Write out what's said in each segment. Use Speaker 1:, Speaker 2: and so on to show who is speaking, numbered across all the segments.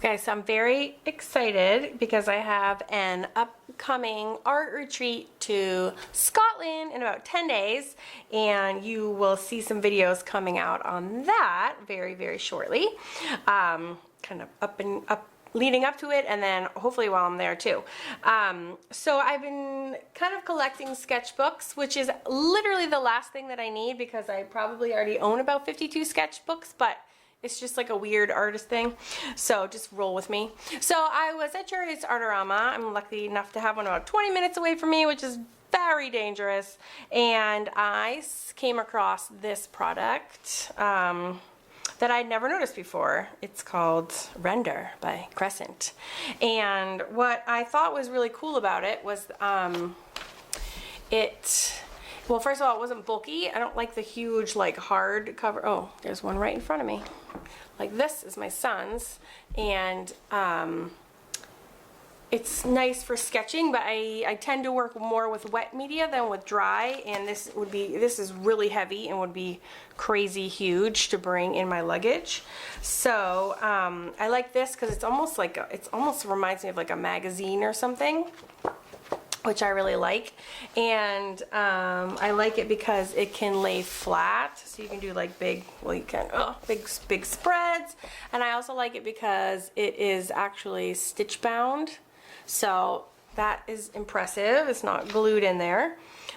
Speaker 1: Okay, so I'm very excited because I have an upcoming art retreat to Scotland in about 10 days, and you will see some videos coming out on that very, very shortly. Kind of leading up to it, and then hopefully while I'm there too. So I've been kind of collecting sketchbooks, which is literally the last thing that I need because I probably already own about 52 sketchbooks, but it's just like a weird artist thing, so just roll with me. So I was at Jerry's Artorama. I'm lucky enough to have one about 20 minutes away from me, which is very dangerous, and I came across this product that I'd never noticed before. It's called Rendr by Crescent, and what I thought was really cool about it was well, first of all, it wasn't bulky. I don't like the huge, like, hard cover. Oh, there's one right in front of me. Like, this is my son's, and it's nice for sketching, but I tend to work more with wet media than with dry, and this is really heavy and would be crazy huge to bring in my luggage. So I like this because it's almost like it almost reminds me of like a magazine or something, which I really like. And I like it because it can lay flat, so you can do like big spreads. And I also like it because it is actually stitch bound, so that is impressive. It's not glued in there.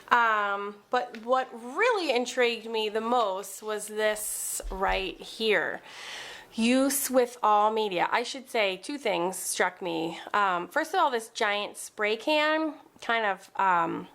Speaker 1: But what really intrigued me the most was this right here. Use with all media. I should say two things struck me. First of all, this giant spray can kind of, I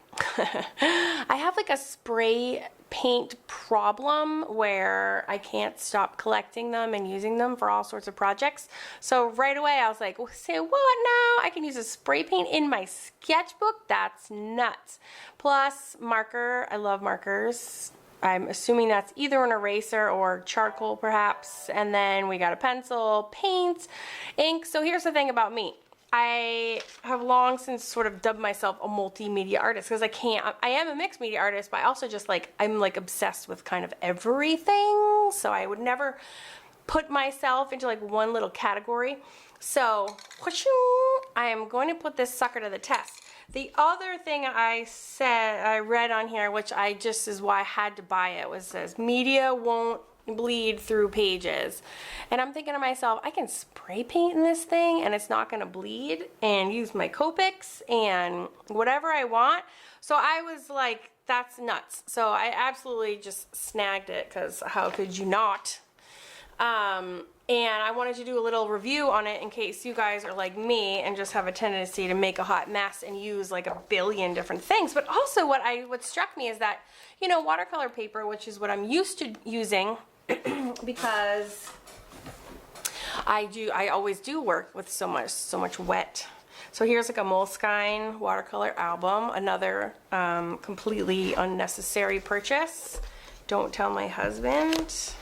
Speaker 1: have like a spray paint problem where I can't stop collecting them and using them for all sorts of projects. So right away I was like, well, say what now? I can use a spray paint in my sketchbook? That's nuts. Plus marker, I love markers. I'm assuming that's either an eraser or charcoal perhaps. And then we got a pencil, paint, ink. So here's the thing about me. I have long since sort of dubbed myself a multimedia artist because I am a mixed media artist, but I also just like, I'm like obsessed with kind of everything. So I would never put myself into like one little category. So I am going to put this sucker to the test. The other thing I read on here, which is why I had to buy it, was says media won't bleed through pages. And I'm thinking to myself, I can spray paint in this thing and it's not going to bleed, and use my Copics and whatever I want. So I was like, that's nuts. So I absolutely just snagged it because how could you not? And I wanted to do a little review on it in case you guys are like me and just have a tendency to make a hot mess and use like a billion different things. But also what struck me is that, you know, watercolor paper, which is what I'm used to using because I always do work with so much wet. So here's like a Moleskine watercolor album, another completely unnecessary purchase. Don't tell my husband.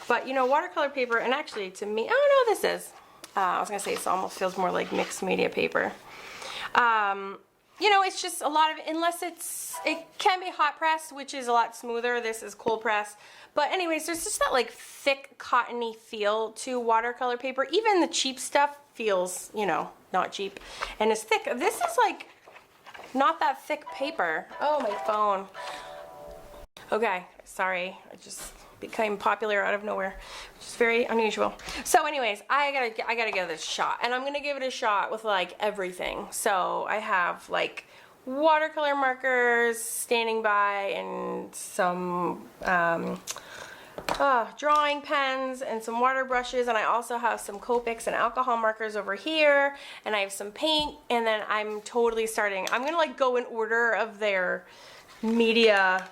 Speaker 1: But you know, watercolor paper, and actually to me, oh no, this is, I was gonna say this almost feels more like mixed media paper. You know, it's just a lot of, it can be hot press, which is a lot smoother. This is cold press. But anyways, there's just that like thick cottony feel to watercolor paper. Even the cheap stuff feels, you know, not cheap and it's thick. This is like not that thick paper. Oh, my phone. Okay, sorry, I just became popular out of nowhere, which is very unusual. So anyways, I gotta give this a shot, and I'm gonna give it a shot with like everything. So I have like watercolor markers standing by, and some drawing pens and some water brushes, and I also have some Copics and alcohol markers over here, and I have some paint, and then I'm totally starting. I'm gonna like go in order of their media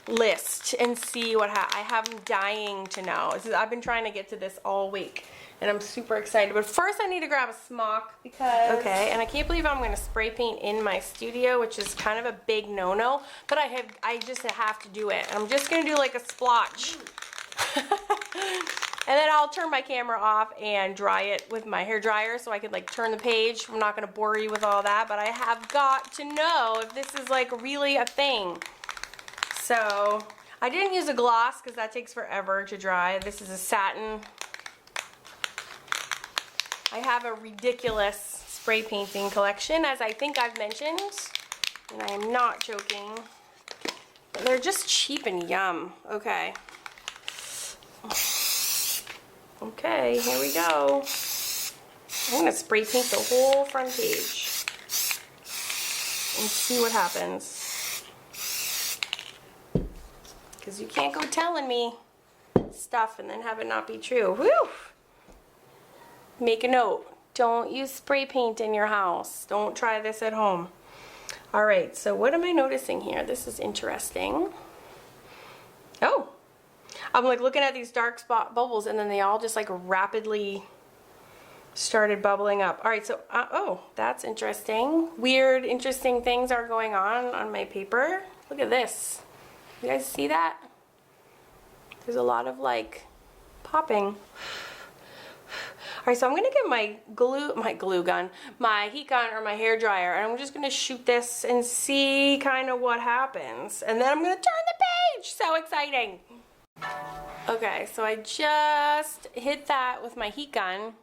Speaker 1: list and see what I have. I'm dying to know. I've been trying to get to this all week and I'm super excited, but first I need to grab a smock because and I can't believe I'm going to spray paint in my studio, which is kind of a big no-no, but I just have to do it. I'm just going to do like a splotch and then I'll turn my camera off and dry it with my hair dryer so I could like turn the page. I'm not going to bore you with all that, but I have got to know if this is like really a thing. So I didn't use a gloss because that takes forever to dry. This is a satin I have a ridiculous spray painting collection, as I think I've mentioned, and I am not joking. But they're just cheap and yum. Okay. Okay, here we go. I'm gonna spray paint the whole front page and see what happens. Because you can't go telling me stuff and then have it not be true. Whew! Make a note. Don't use spray paint in your house. Don't try this at home. All right, so what am I noticing here? This is interesting. Oh, I'm like looking at these dark spot bubbles and then they all just like rapidly started bubbling up. All right, so, oh, that's interesting. Weird, interesting things are going on my paper. Look at this. You guys see that? There's a lot of like popping. All right, so I'm gonna get my glue gun, my heat gun or my hair dryer, and I'm just gonna shoot this and see kind of what happens. And then I'm gonna turn the page. So exciting. Okay, so I just hit that with my heat gun,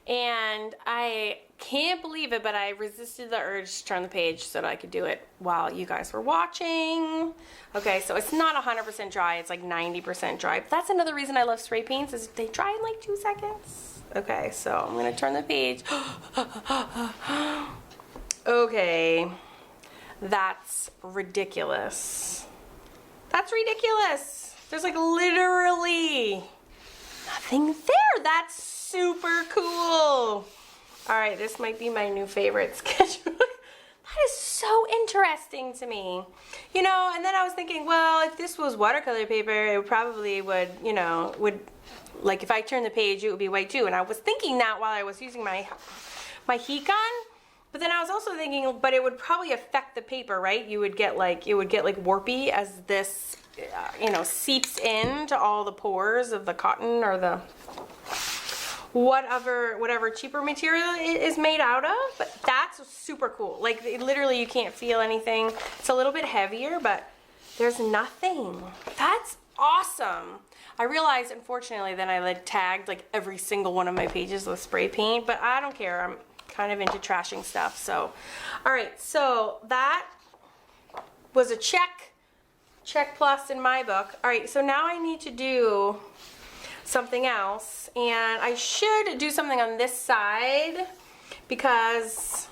Speaker 1: and I can't believe it, but I resisted the urge to turn the page so that I could do it while you guys were watching. Okay, so it's not 100% dry, it's like 90% dry. But that's another reason I love spray paints, is they dry in like 2 seconds. Okay, so I'm gonna turn the page. Okay, that's ridiculous. That's ridiculous. There's like literally nothing there. That's super cool. All right, this might be my new favorite sketchbook. That is so interesting to me. You know, and then I was thinking, well, if this was watercolor paper, it probably would, you know, like if I turn the page, it would be white too. And I was thinking that while I was using my heat gun. But then I was also thinking, but it would probably affect the paper, right? It would get like warpy as this, you know, seeps into all the pores of the cotton or the whatever cheaper material it is made out of. But that's super cool. Like literally you can't feel anything. It's a little bit heavier, but there's nothing. That's awesome. I realized, unfortunately, then I like tagged like every single one of my pages with spray paint, but I don't care. I'm kind of into trashing stuff. So, all right, so that was a check plus in my book. All right, so now I need to do something else, and I should do something on this side because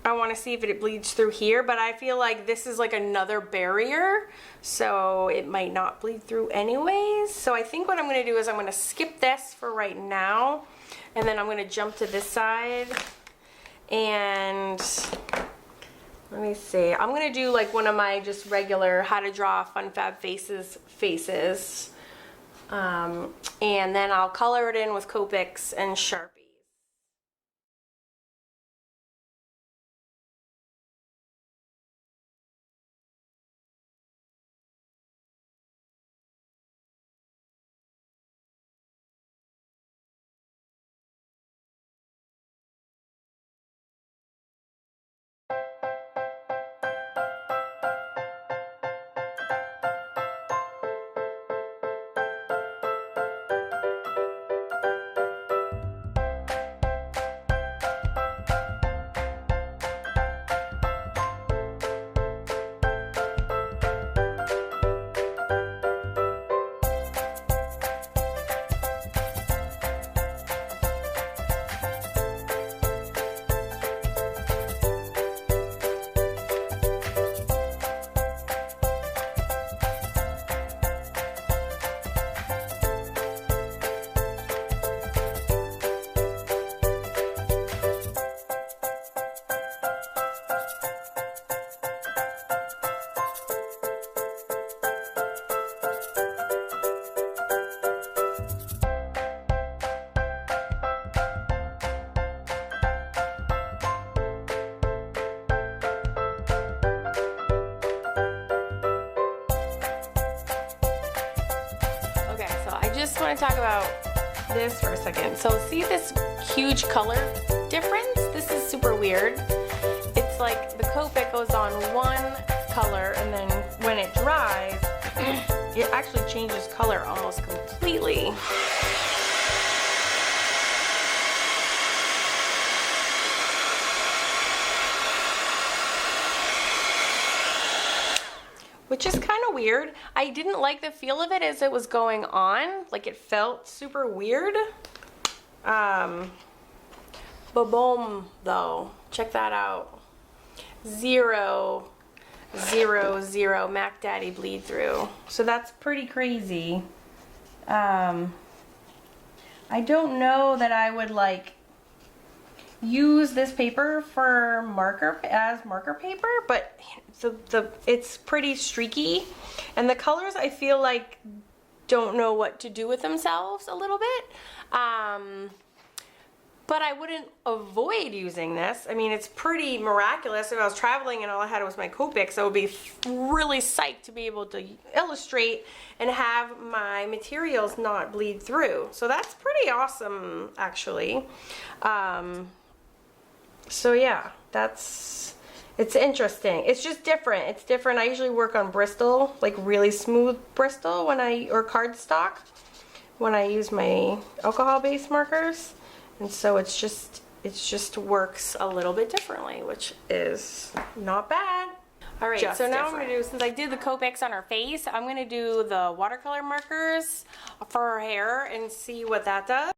Speaker 1: I want to see if it bleeds through here, but I feel like this is like another barrier, so it might not bleed through anyways. So I think what I'm going to do is I'm going to skip this for right now, and then I'm going to jump to this side, and let me see. I'm going to do like one of my just regular how to draw fun fab faces. And then I'll color it in with Copics and Sharpies. Just want to talk about this for a second. So see this huge color difference? This is super weird. It's like the Copic goes on one color, and then when it dries, it actually changes color almost completely. which is kind of weird. I didn't like the feel of it as it was going on. Like it felt super weird. Ba-boom though. Check that out. 0, 0, 0 Mac Daddy bleed through. So that's pretty crazy. I don't know that I would like use this paper for marker paper, but it's pretty streaky, and the colors I feel like don't know what to do with themselves a little bit. But I wouldn't avoid using this. I mean, it's pretty miraculous. If I was traveling and all I had was my Copics, I would be really psyched to be able to illustrate and have my materials not bleed through. So that's pretty awesome, actually. So yeah, it's interesting. It's just different. It's different. I usually work on Bristol, like really smooth Bristol or cardstock when I use my alcohol-based markers. And so it just works a little bit differently, which is not bad. All right, so now I'm gonna do, since I did the Copics on her face, I'm gonna do the watercolor markers for her hair and see what that does.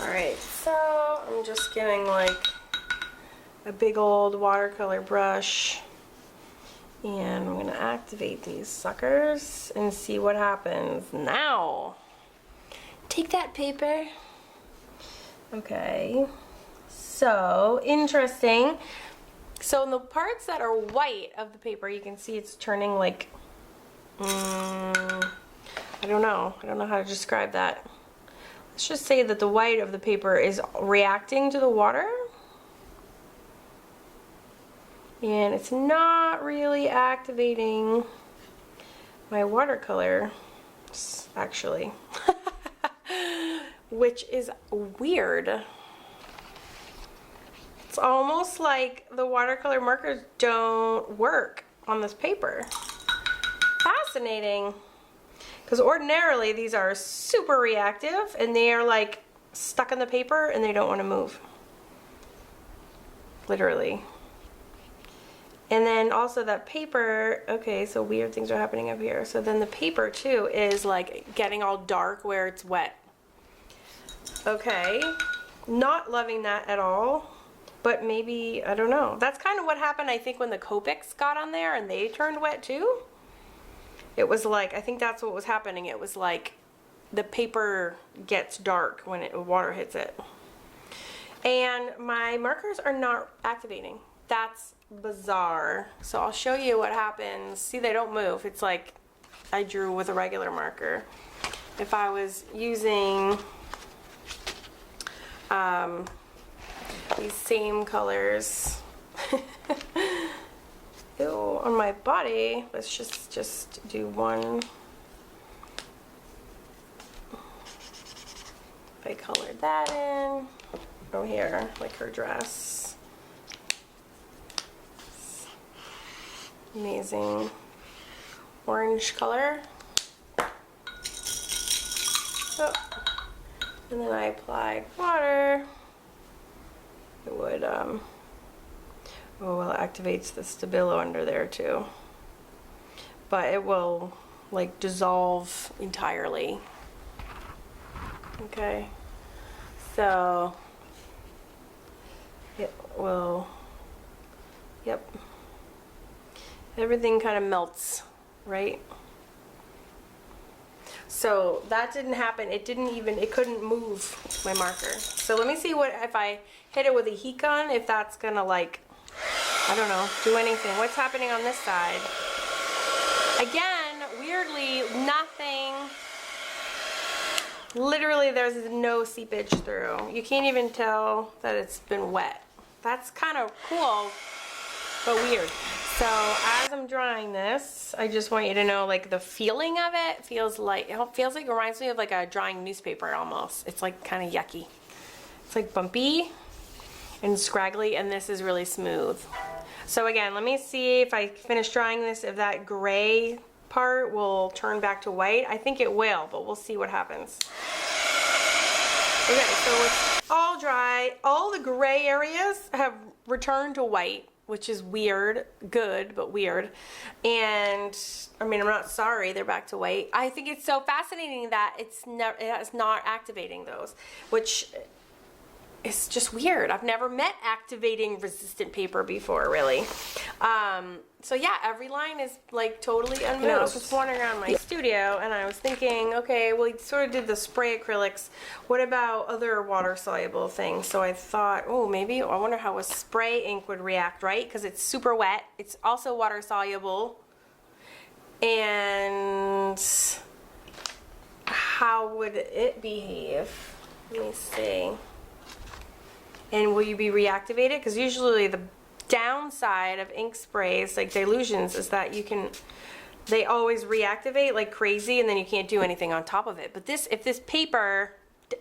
Speaker 1: All right, so I'm just getting like a big old watercolor brush, and I'm gonna activate these suckers and see what happens. Now, take that paper. Okay, so interesting. So in the parts that are white of the paper, you can see it's turning like, I don't know how to describe that. Let's just say that the white of the paper is reacting to the water. And it's not really activating my watercolor, actually, which is weird. It's almost like the watercolor markers don't work on this paper. Fascinating, because ordinarily these are super reactive and they are like stuck in the paper and they don't want to move, literally. And then also that paper, okay, so weird things are happening up here. So then the paper too is like getting all dark where it's wet. Okay, not loving that at all, but maybe, I don't know. That's kind of what happened, I think, when the Copics got on there and they turned wet too. It was like, I think that's what was happening. It was like the paper gets dark when water hits it. And my markers are not activating. That's bizarre. So I'll show you what happens. See, they don't move. It's like I drew with a regular marker. If I was using these same colors ew, on my body, let's just do one. I colored that in. Oh, here, like her dress. Amazing orange color. Oh. And then I applied water. It would, oh, well, it activates the Stabilo under there too. But it will like dissolve entirely. Okay, so it will, yep. Everything kind of melts, right? So that didn't happen. It couldn't move my marker. So let me see what, if I hit it with a heat gun, if that's gonna like, I don't know, do anything. What's happening on this side? Again, weirdly, nothing. Literally, there's no seepage through. You can't even tell that it's been wet. That's kind of cool, but weird. So as I'm drawing this, I just want you to know, like, the feeling of it feels like it reminds me of like a drying newspaper almost. It's like kind of yucky. It's like bumpy and scraggly, and this is really smooth. So again, let me see if I finish drying this, if that gray part will turn back to white. I think it will, but we'll see what happens. Okay, so it's all dry. All the gray areas have returned to white, which is weird. Good, but weird. And I mean, I'm not sorry they're back to white. I think it's so fascinating that it's not activating those, which is just weird. I've never met activating resistant paper before, really. So yeah, every line is like totally unmoved. You know, I was just wandering around my studio and I was thinking, okay, well, you sort of did the spray acrylics. What about other water soluble things? So I thought, oh, maybe I wonder how a spray ink would react, right? Because it's super wet. It's also water soluble. And how would it behave? Let me see. And will you be reactivated? Because usually the downside of ink sprays, like dilutions, is that they always reactivate like crazy and then you can't do anything on top of it. But if this paper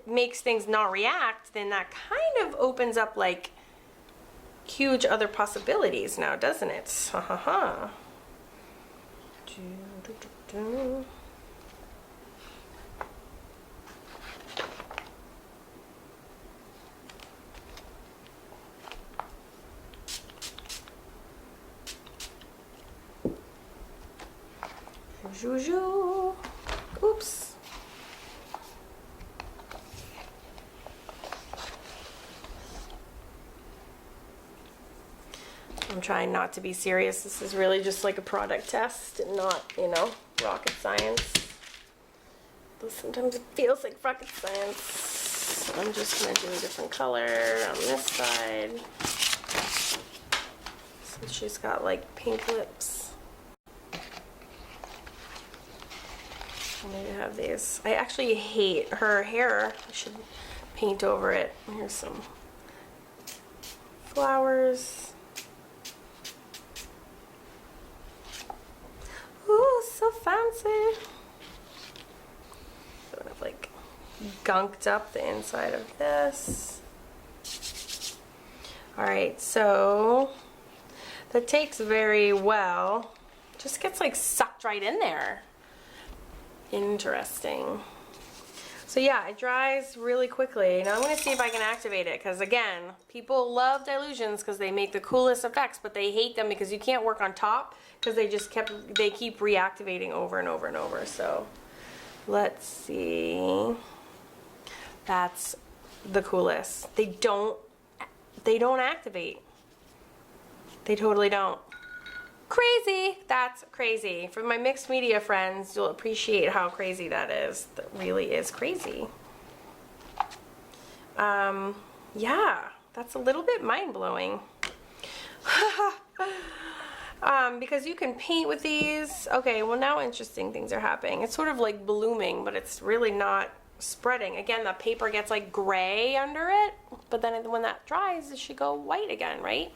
Speaker 1: makes things not react, then that kind of opens up like huge other possibilities now, doesn't it? Ha ha ha. Juju. Oops. I'm trying not to be serious. This is really just like a product test and not, you know, rocket science. But sometimes it feels like rocket science. I'm just going to do a different color on this side. Since she's got like pink lips. Maybe I have these. I actually hate her hair. I should paint over it. Here's some flowers. Ooh, so fancy. Sort of like gunked up the inside of this. Alright, so that takes very well. Just gets like sucked right in there. Interesting. So yeah, it dries really quickly. Now I'm going to see if I can activate it, because again, people love dilutions because they make the coolest effects, but they hate them because you can't work on top because they keep reactivating over and over and over. So let's see. That's the coolest. They don't activate. They totally don't. Crazy. That's crazy. For my mixed media friends, you'll appreciate how crazy that is. That really is crazy. Yeah, that's a little bit mind-blowing. Because you can paint with these. Okay, well now interesting things are happening. It's sort of like blooming, but it's really not spreading. Again, the paper gets like gray under it, but then when that dries, it should go white again, right?